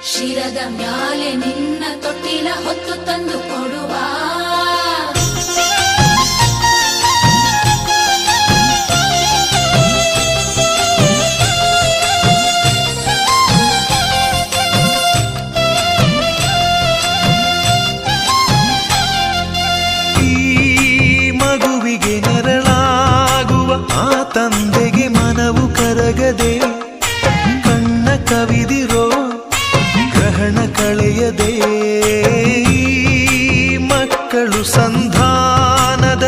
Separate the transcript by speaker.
Speaker 1: ಶಿರದ ಮ್ಯಾಲೆ ನಿನ್ನ ತೊಟ್ಟಿಲ ಹೊತ್ತು ತಂದು ಕೊಡುವ
Speaker 2: ತಂದೆಗೆ ಮನವು ಕರಗದೆ ಕಣ್ಣ ಕವಿದಿರೋ ಗ್ರಹಣ ಕಳೆಯದೆ ಮಕ್ಕಳು ಸಂಧಾನದ